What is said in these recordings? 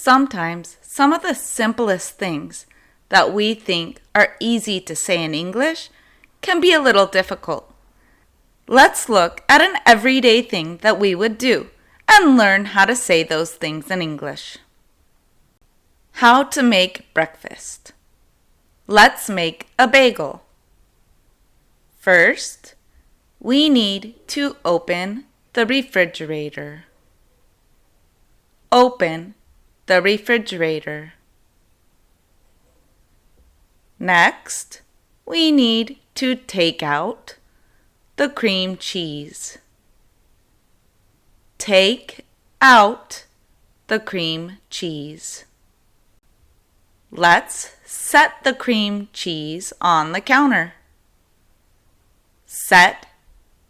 Sometimes some of the simplest things that we think are easy to say in English can be a little difficult. Let's look at an everyday thing that we would do and learn how to say those things in English. How to make breakfast. Let's make a bagel. First, we need to open the refrigerator. Open the refrigerator. Next, we need to take out the cream cheese. Take out the cream cheese. Let's set the cream cheese on the counter. Set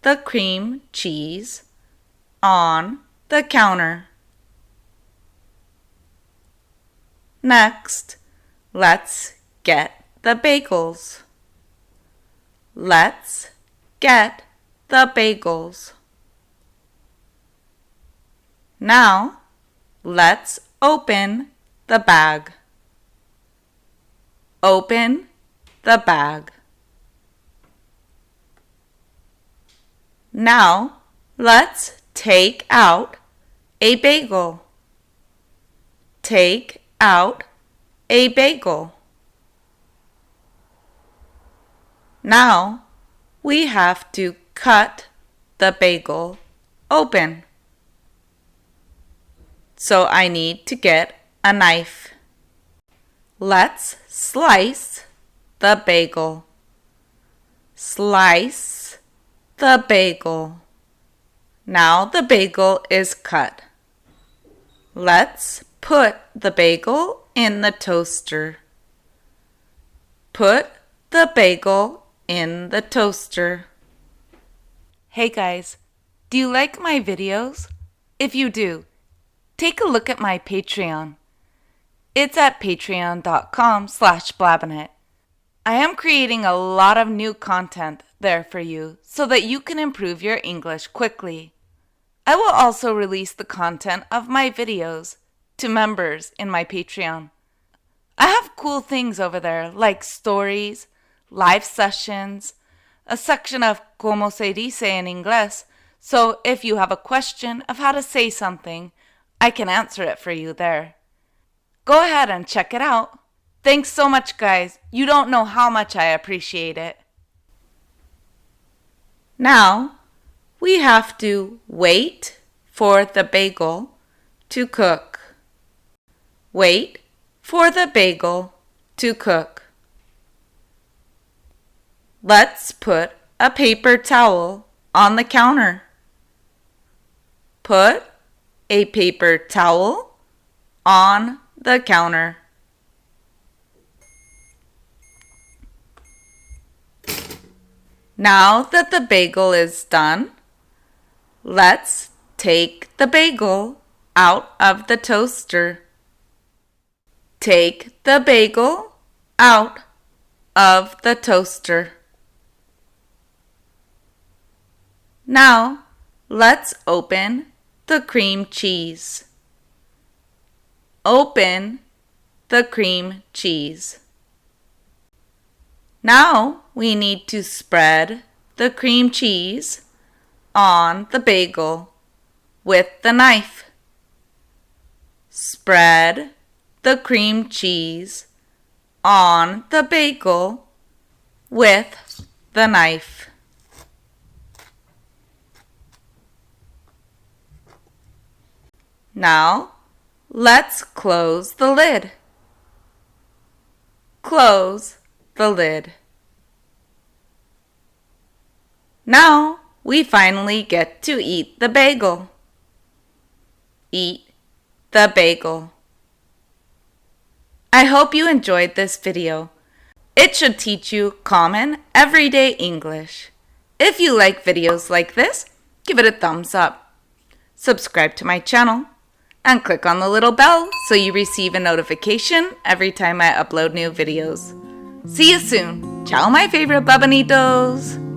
the cream cheese on the counter. Next, let's get the bagels. Let's get the bagels. Now, let's open the bag. Open the bag. Now, let's take out a bagel. Take out a bagel. Now, we have to cut the bagel open. So I need to get a knife. Let's slice the bagel. Slice the bagel. Now the bagel is cut. Let's put the bagel in the toaster. Put the bagel in the toaster. Hey guys, do you like my videos? If you do, take a look at my Patreon. It's at patreon.com/Blabinet. I am creating a lot of new content there for you so that you can improve your English quickly. I will also release the content of my videos to members in my Patreon. I have cool things over there like stories, live sessions, a section of como se dice in Inglés, so if you have a question of how to say something, I can answer it for you there. Go ahead and check it out. Thanks so much, guys. You don't know how much I appreciate it. Now, we have to wait for the bagel to cook. Wait for the bagel to cook. Let's put a paper towel on the counter. Put a paper towel on the counter. Now that the bagel is done, let's take the bagel out of the toaster. Take the bagel out of the toaster. Now, let's open the cream cheese. Open the cream cheese. Now we need to spread the cream cheese on the bagel with the knife. Spread the cream cheese on the bagel with the knife. Now, let's close the lid. Close the lid. Now, we finally get to eat the bagel. Eat the bagel. I hope you enjoyed this video. It should teach you common, everyday English. If you like videos like this, give it a thumbs up. Subscribe to my channel. And click on the little bell so you receive a notification every time I upload new videos. See you soon. Ciao, my favorite babanitos.